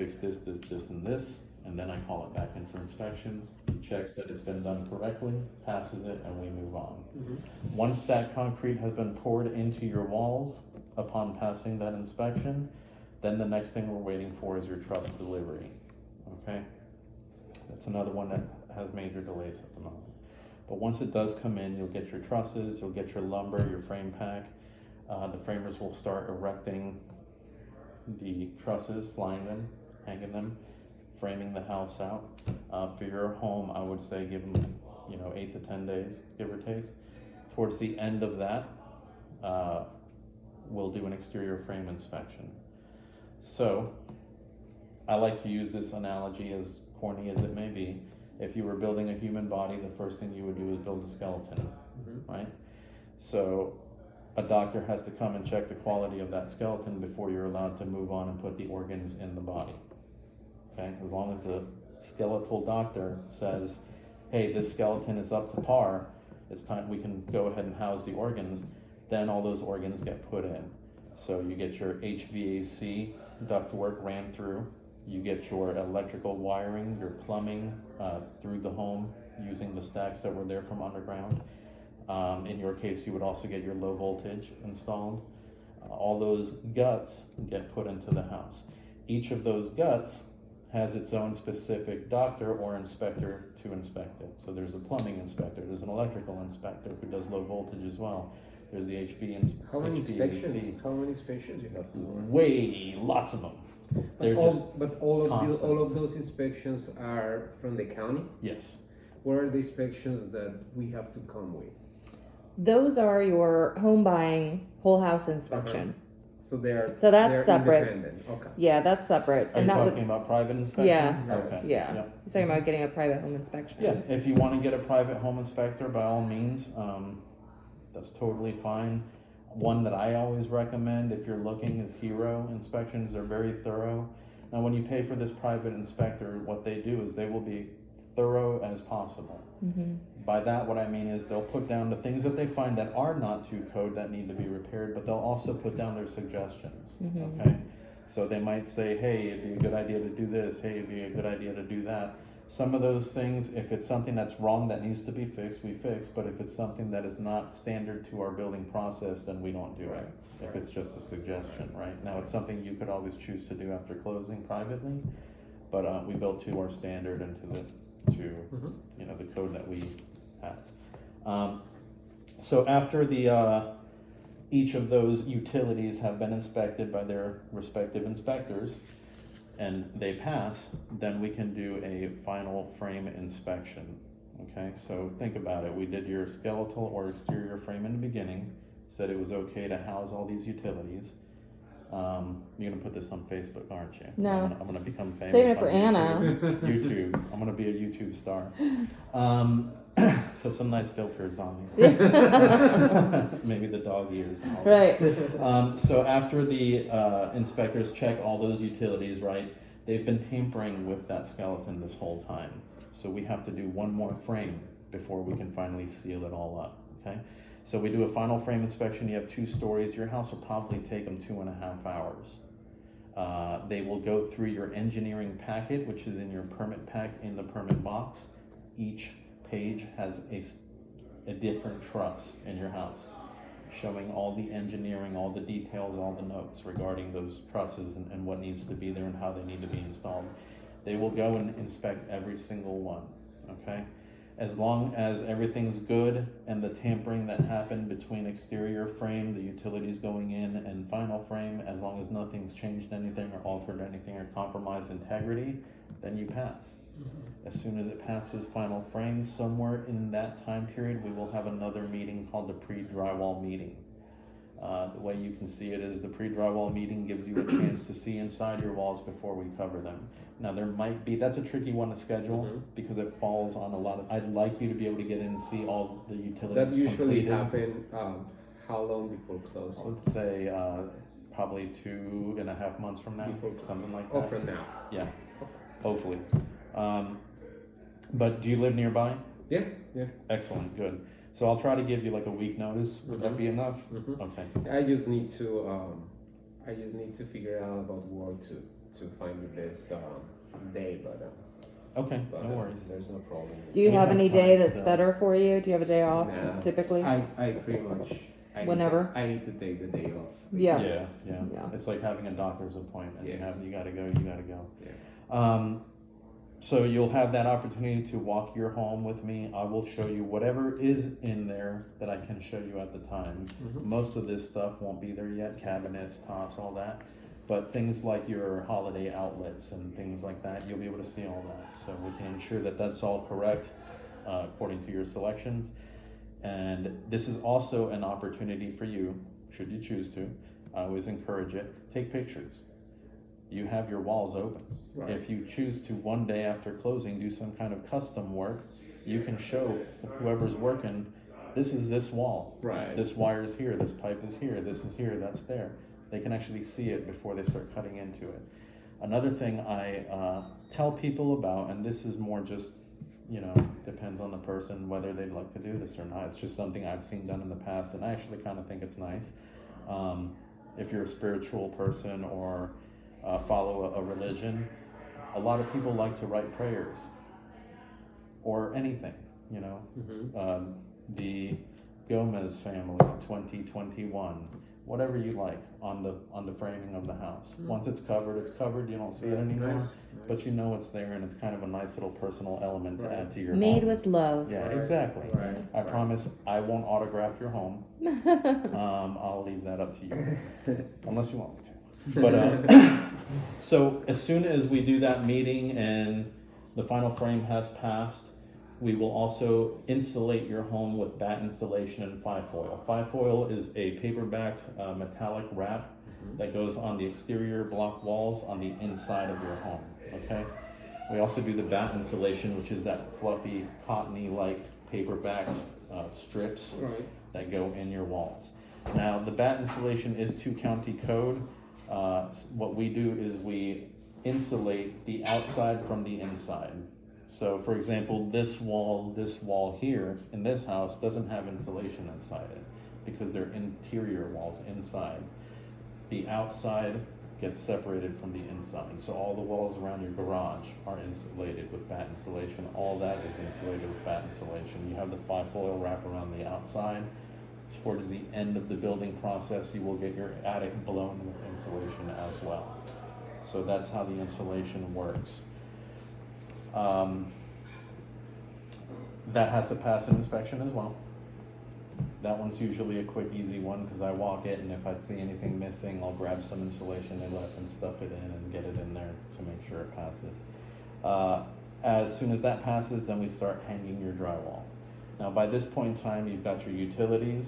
fix this, and this, and then I call it back in for inspection. He checks that it's been done correctly, passes it, and we move on. Once that concrete has been poured into your walls upon passing that inspection, then the next thing we're waiting for is your truss delivery. Okay? That's another one that has major delays at the moment. But once it does come in, you'll get your trusses, you'll get your lumber, your frame pack. The framers will start erecting the trusses, flying them, hanging them, framing the house out. For your home, I would say give them, 8 to 10 days, give or take. Towards the end of that, we'll do an exterior frame inspection. So, I like to use this analogy, as corny as it may be. If you were building a human body, the first thing you would do is build a skeleton, right? So, a doctor has to come and check the quality of that skeleton before you're allowed to move on and put the organs in the body. Okay, as long as the skeletal doctor says, hey, this skeleton is up to par, it's time we can go ahead and house the organs, then all those organs get put in. So you get your HVAC ductwork ran through, you get your electrical wiring, your plumbing through the home using the stacks that were there from underground. In your case, you would also get your low voltage installed. All those guts get put into the house. Each of those guts has its own specific doctor or inspector to inspect it. So there's a plumbing inspector, there's an electrical inspector who does low voltage as well. There's the HVAC. How many inspections you have to do? Way, lots of them. But all of those inspections are from the county? Yes. What are the inspections that we have to come with? Those are your home buying whole house inspection. So that's separate. Independent. Okay. Yeah, that's separate. Are you talking about private inspection? Yeah. Okay. Yeah. You're talking about getting a private home inspection. Yeah, if you want to get a private home inspector, by all means, that's totally fine. One that I always recommend if you're looking is Hero inspections. They're very thorough. Now, when you pay for this private inspector, what they do is they will be thorough as possible. By that, what I mean is they'll put down the things that they find that are not to code that need to be repaired, but they'll also put down their suggestions. Okay, so they might say, hey, it'd be a good idea to do this, hey, it'd be a good idea to do that. Some of those things, if it's something that's wrong that needs to be fixed, we fix, but if it's something that is not standard to our building process, then we don't do it. If it's just a suggestion, right? Now, it's something you could always choose to do after closing privately, but we build to our standard and to the code that we have. So after each of those utilities have been inspected by their respective inspectors and they pass, then we can do a final frame inspection. Okay, so think about it. We did your skeletal or exterior frame in the beginning, said it was okay to house all these utilities. You're gonna put this on Facebook, aren't you? No. I'm gonna become famous. Save it for on Anna. YouTube. I'm gonna be a YouTube star. Put some nice filters on me. Maybe the dog ears. And all Right. that. So after the inspectors check all those utilities, right, they've been tampering with that skeleton this whole time. So we have to do one more frame before we can finally seal it all up. Okay. So we do a final frame inspection. You have 2 stories. Your house will probably take them 2.5 hours. They will go through your engineering packet, which is in your permit pack in the permit box. Each page has a different truss in your house, showing all the engineering, all the details, all the notes regarding those trusses and what needs to be there and how they need to be installed. They will go and inspect every single one, okay? As long as everything's good and the tampering that happened between exterior frame, the utilities going in, and final frame, as long as nothing's changed anything or altered anything or compromised integrity, then you pass. As soon as it passes final frame, somewhere in that time period, we will have another meeting called the pre-drywall meeting. The way you can see it is the pre-drywall meeting gives you a chance to see inside your walls before we cover them. Now there might be, that's a tricky one to schedule because it falls on a lot of, I'd like you to be able to get in and see all the utilities That usually completed. happen how long before closing? Let's say probably 2.5 months from now, something like that. Oh, from now? Yeah, hopefully. But do you live nearby? Yeah. Excellent, good. So I'll try to give you like a week notice. Would that be enough? Okay. I just need to figure out about where to find this day, Okay, but no worries. there's no problem. Do you We have have any day time that's still. better for you? Do you have a day off No. typically? I pretty much Whenever? I need to take the day off. Yeah. Yeah. Yeah. It's like having a doctor's appointment. Yeah. You gotta go. Yeah. So you'll have that opportunity to walk your home with me. I will show you whatever is in there that I can show you at the time. Mhm. Most of this stuff won't be there yet, cabinets, tops, all that. But things like your holiday outlets and things like that, you'll be able to see all that. So we can ensure that that's all correct according to your selections. And this is also an opportunity for you, should you choose to. I always encourage it. Take pictures. You have your walls open. Right. If you choose to one day after closing do some kind of custom work, you can show whoever's working, this is this wall. Right. This wire is here, this pipe is here, this is here, that's there. They can actually see it before they start cutting into it. Another thing I tell people about, and this is more just, depends on the person whether they'd like to do this or not. It's just something I've seen done in the past, and I actually kind of think it's nice. If you're a spiritual person or follow a religion, a lot of people like to write prayers or anything, Mm-hmm. The Gomez family 2021, whatever you like on the framing of the house. Once it's covered, you don't see it anymore, Nice. but you know it's there, and it's kind of a nice little personal element to Right. add to your Made home. with love. Yeah, Right. exactly. Right. I Right. promise I won't autograph your home. I'll leave that up to you, unless you want me to. But so as soon as we do that meeting and the final frame has passed, we will also insulate your home with bat insulation and 5-foil. 5-foil is a paper-backed metallic wrap that goes on the exterior block walls on the inside of your home. Okay. We also do the bat insulation, which is that fluffy, cottony-like paper-backed strips Right. that go in your walls. Now, the bat insulation is 2-county code. What we do is we insulate the outside from the inside. So, for example, this wall here in this house doesn't have insulation inside it because they're interior walls inside. The outside gets separated from the inside. So all the walls around your garage are insulated with bat insulation. All that is insulated with bat insulation. You have the 5-foil wrap around the outside. Towards the end of the building process, you will get your attic blown with insulation as well. So that's how the insulation works. That has to pass an inspection as well. That one's usually a quick, easy one because I walk it, and if I see anything missing, I'll grab some insulation they left and stuff it in and get it in there to make sure it passes. As soon as that passes, then we start hanging your drywall. Now, by this point in time, you've got your utilities,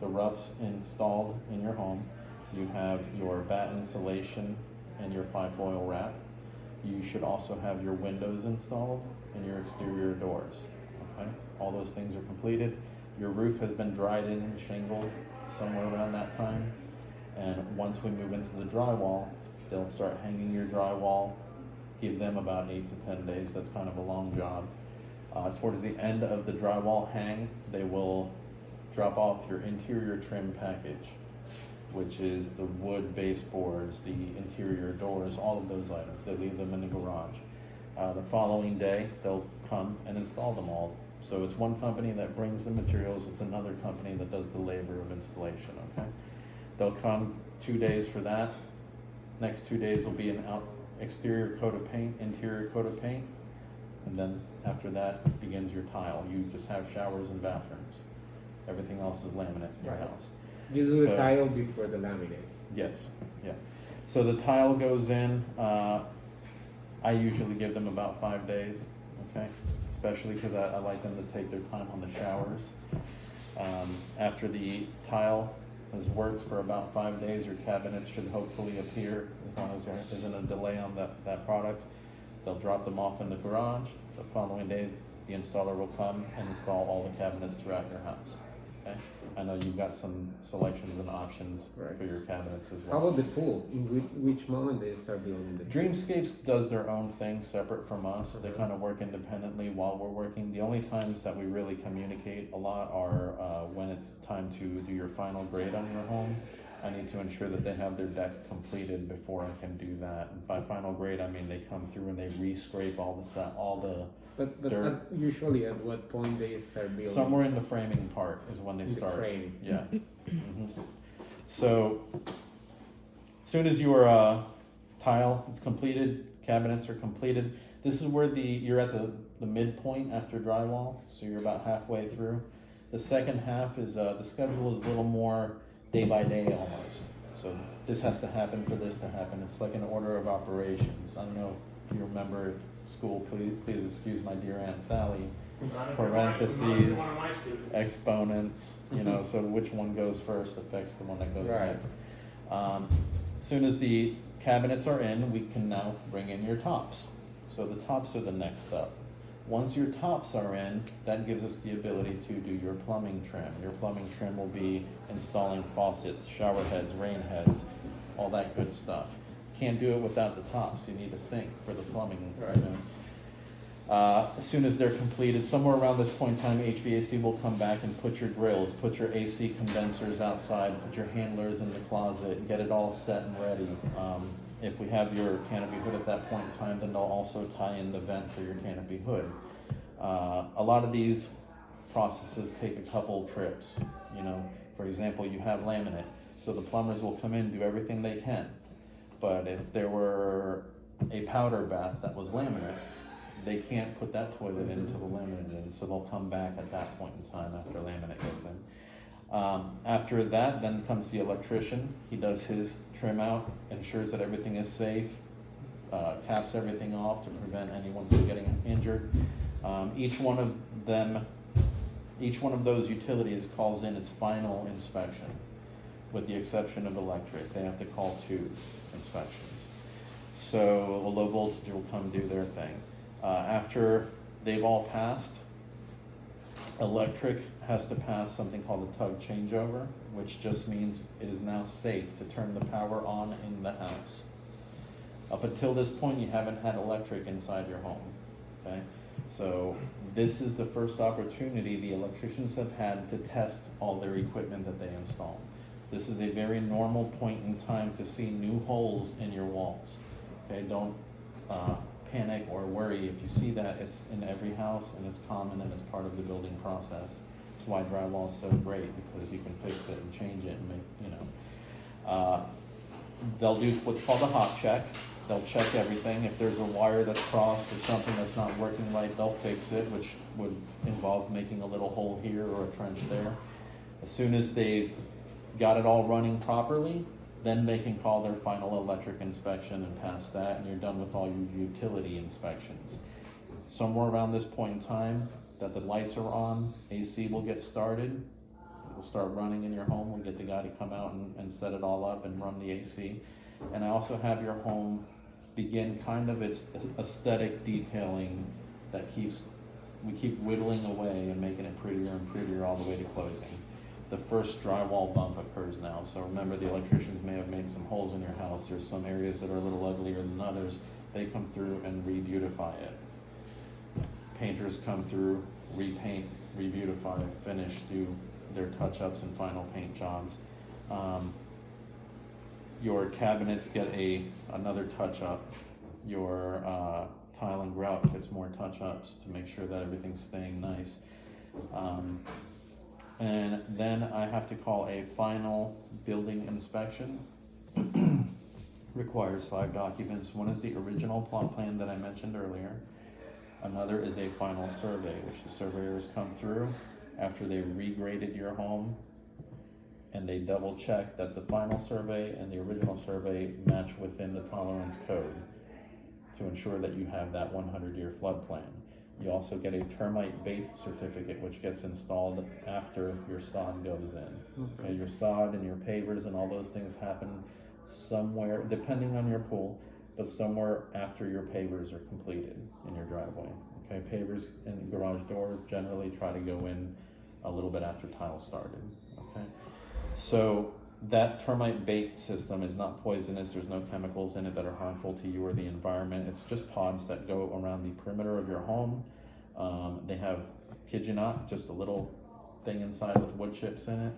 the roughs installed in your home. You have your bat insulation and your 5-foil wrap. You should also have your windows installed and your exterior doors. Okay, all those things are completed. Your roof has been dried in and shingled somewhere around that time. And once we move into the drywall, they'll start hanging your drywall. Give them about 8 to 10 days. That's kind of a long job. Towards the end of the drywall hang, they will drop off your interior trim package, which is the wood baseboards, the interior doors, all of those items. They leave them in the garage. The following day, they'll come and install them all. So it's one company that brings the materials, it's another company that does the labor of installation, okay? They'll come 2 days for that. Next 2 days will be an exterior coat of paint, interior coat of paint, and then after that begins your tile. You just have showers and bathrooms. Everything else is laminate in your Right. house. You do the So- tile before the laminate. Yes, yeah. So the tile goes in, I usually give them about 5 days, okay? Especially because I like them to take their time on the showers. After the tile has worked for about 5 days, your cabinets should hopefully appear, as long as there isn't a delay on that product. They'll drop them off in the garage. The following day, the installer will come and install all the cabinets throughout your house, okay? I know you've got some selections and options Right. for your cabinets as How well. about the pool? In which moment they start building the Dreamscapes does their own thing separate from us. They kind of work independently while we're working. The only times that we really communicate a lot are when it's time to do your final grade on your home. I need to ensure that they have their deck completed before I can do that. And by final grade, I mean they come through and they re-scrape all the But dirt. usually at what point they start building? Somewhere in the framing part is when they In the start. frame. Yeah. So, soon as your tile is completed, cabinets are completed, this is where you're at the midpoint after drywall, so you're about halfway through. The second half is, the schedule is a little more day by day almost. So this has to happen for this to happen. It's like an order of operations. I don't know if you remember school, please excuse my dear Aunt Sally. Parentheses, exponents, so which one goes first affects the one that goes Right. next. Soon as the cabinets are in, we can now bring in your tops. So the tops are the next step. Once your tops are in, that gives us the ability to do your plumbing trim. Your plumbing trim will be installing faucets, shower heads, rain heads, all that good stuff. Can't do it without the tops. You need a sink for the plumbing. Right. As soon as they're completed, somewhere around this point in time, HVAC will come back and put your grills, put your AC condensers outside, put your handlers in the closet, get it all set and ready. If we have your canopy hood at that point in time, then they'll also tie in the vent for your canopy hood. A lot of these processes take a couple trips. For example, you have laminate, so the plumbers will come in, do everything they can. But if there were a powder bath that was laminate, they can't put that toilet into the laminate in, so they'll come back at that point in time after laminate goes in. After that, then comes the electrician. He does his trim out, ensures that everything is safe, caps everything off to prevent anyone from getting injured. Each one of those utilities calls in its final inspection, with the exception of electric. They have to call 2 inspections. So a low voltage will come do their thing. After they've all passed, electric has to pass something called a tug changeover, which just means it is now safe to turn the power on in the house. Up until this point, you haven't had electric inside your home, okay? So this is the first opportunity the electricians have had to test all their equipment that they install. This is a very normal point in time to see new holes in your walls, okay? Don't panic or worry. If you see that, it's in every house and it's common and it's part of the building process. That's why drywall is so great, because you can fix it and change it and make, they'll do what's called a hot check. They'll check everything. If there's a wire that's crossed or something that's not working right, they'll fix it, which would involve making a little hole here or a trench there. As soon as they've got it all running properly, then they can call their final electric inspection and pass that, and you're done with all your utility inspections. Somewhere around this point in time that the lights are on, AC will get started. It will start running in your home. We'll get the guy to come out and set it all up and run the AC. And I also have your home begin kind of its aesthetic detailing that we keep whittling away and making it prettier and prettier all the way to closing. The first drywall bump occurs now. So remember, the electricians may have made some holes in your house. There's some areas that are a little uglier than others. They come through and re-beautify it. Painters come through, repaint, re-beautify, finish, do their touch-ups and final paint jobs. Your cabinets get another touch-up. Your tile and grout gets more touch-ups to make sure that everything's staying nice. And then I have to call a final building inspection. Requires 5 documents. One is the original plot plan that I mentioned earlier. Another is a final survey, which the surveyors come through after they regraded your home, and they double check that the final survey and the original survey match within the tolerance code to ensure that you have that 100-year flood plan. You also get a termite bait certificate, which gets installed after your sod goes in. Okay, your sod and your pavers and all those things happen somewhere, depending on your pool, but somewhere after your pavers are completed in your driveway. Okay, pavers and garage doors generally try to go in a little bit after tile started. Okay, so that termite bait system is not poisonous. There's no chemicals in it that are harmful to you or the environment. It's just pods that go around the perimeter of your home. They have, kid you not, just a little thing inside with wood chips in it.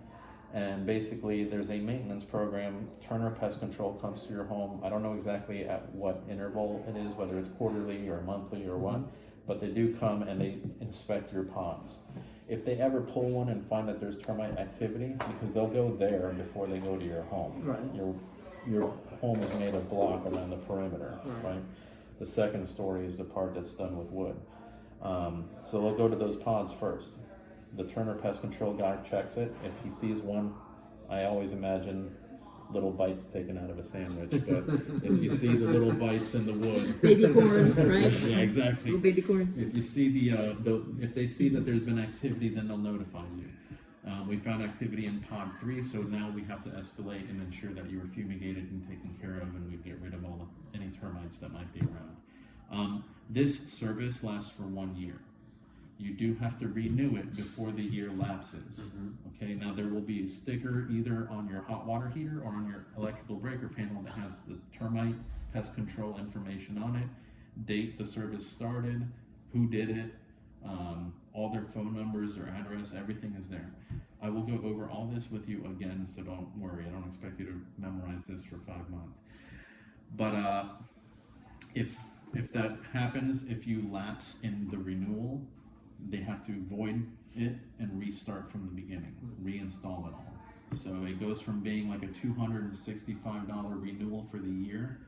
And basically, there's a maintenance program. Turner Pest Control comes to your home. I don't know exactly at what interval it is, whether it's quarterly or monthly or what, but they do come and they inspect your ponds. If they ever pull one and find that there's termite activity, because they'll go there before they go to your home. Right. Your home is made of block around the perimeter, right? The second story is the part that's done with wood. So they'll go to those ponds first. The Turner Pest Control guy checks it. If he sees one, I always imagine little bites taken out of a sandwich, but if you see the little bites in the wood, Baby corn, right? yeah, exactly. Little baby corns. If you see if they see that there's been activity, then they'll notify you. We found activity in pod 3, so now we have to escalate and ensure that you are fumigated and taken care of, and we get rid of any termites that might be around. This service lasts for 1 year. You do have to renew it before the year lapses. Okay, now there will be a sticker either on your hot water heater or on your electrical breaker panel that has the termite pest control information on it, date the service started, who did it, all their phone numbers, their address, everything is there. I will go over all this with you again, so don't worry. I don't expect you to memorize this for 5 months. But if that happens, if you lapse in the renewal, they have to void it and restart from the beginning, reinstall it all. So it goes from being like a $265 renewal for the year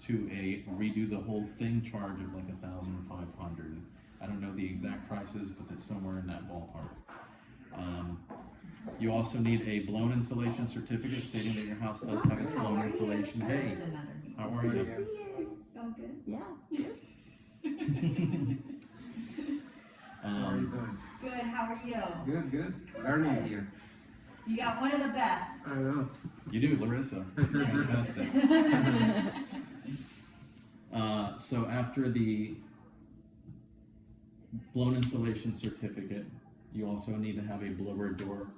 to a redo the whole thing charge of like $1,500. I don't know the exact prices, but it's somewhere in that ballpark. You also need a blown insulation certificate stating that your house does have its blown insulation. Hey, how are you? Good to see you. Oh, good. Yeah. How are you doing? Good, how are you? Good, good. Learning here. You got one of the best. I know. You do, Larissa. Fantastic. So after the blown insulation certificate, you also need to have a blower door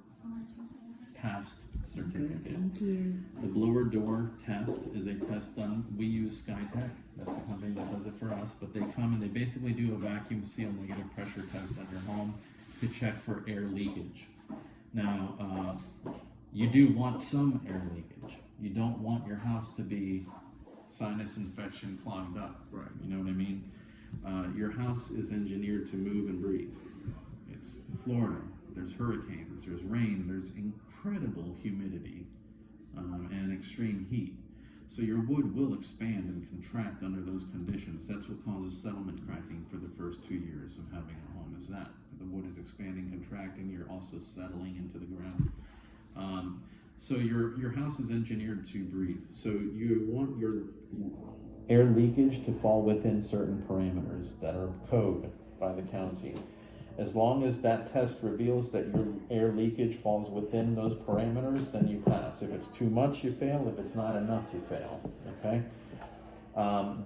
test certificate. Thank you. The blower door test is a test done. We use SkyTech. That's the company that does it for us. But they come and they basically do a vacuum seal negative pressure test at your home to check for air leakage. Now, you do want some air leakage. You don't want your house to be sinus infection clogged up. Right. You know what I mean? Your house is engineered to move and breathe. It's Florida. There's hurricanes, there's rain, there's incredible humidity and extreme heat. So your wood will expand and contract under those conditions. That's what causes settlement cracking for the first 2 years of having a home, is that the wood is expanding, contracting, you're also settling into the ground. So your house is engineered to breathe. So you want your air leakage to fall within certain parameters that are code by the county. As long as that test reveals that your air leakage falls within those parameters, then you pass. If it's too much, you fail. If it's not enough, you fail, okay?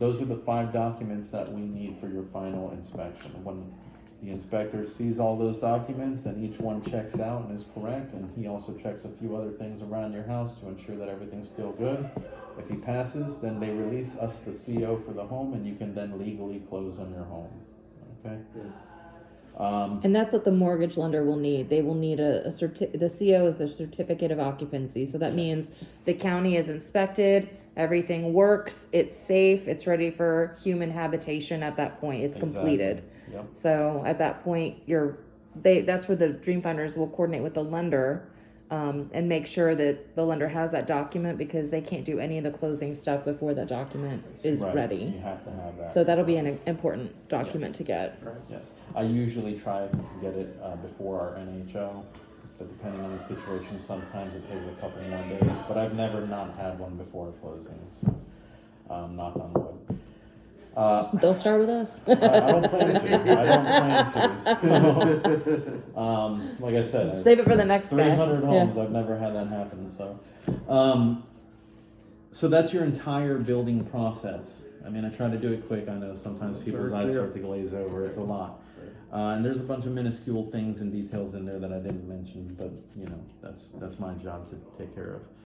Those are the 5 documents that we need for your final inspection. When the inspector sees all those documents and each one checks out and is correct, and he also checks a few other things around your house to ensure that everything's still good. If he passes, then they release us the CO for the home, and you can then legally close on your home, okay? Good. And that's what the mortgage lender will need. They will need the CO is a certificate of occupancy. So that means the county is inspected, everything works, it's safe, it's ready for human habitation at that point. It's completed. Yep. So at that point, that's where the Dreamfinders will coordinate with the lender and make sure that the lender has that document, because they can't do any of the closing stuff before that document is Right. ready. You have to have that. So that'll be an important document to get. Yes. I usually try to get it before our NHO, but depending on the situation, sometimes it takes a couple more days. But I've never not had one before closing, so knock on wood. They'll start with us. I don't plan to. So, like I said, Save it for the next guy. 300 homes, I've never had that happen. So that's your entire building process. I mean, I try to do it quick. I know sometimes people's eyes start to glaze over. It's a lot. And there's a bunch of minuscule things and details in there that I didn't mention, but you know, that's my job to take care of.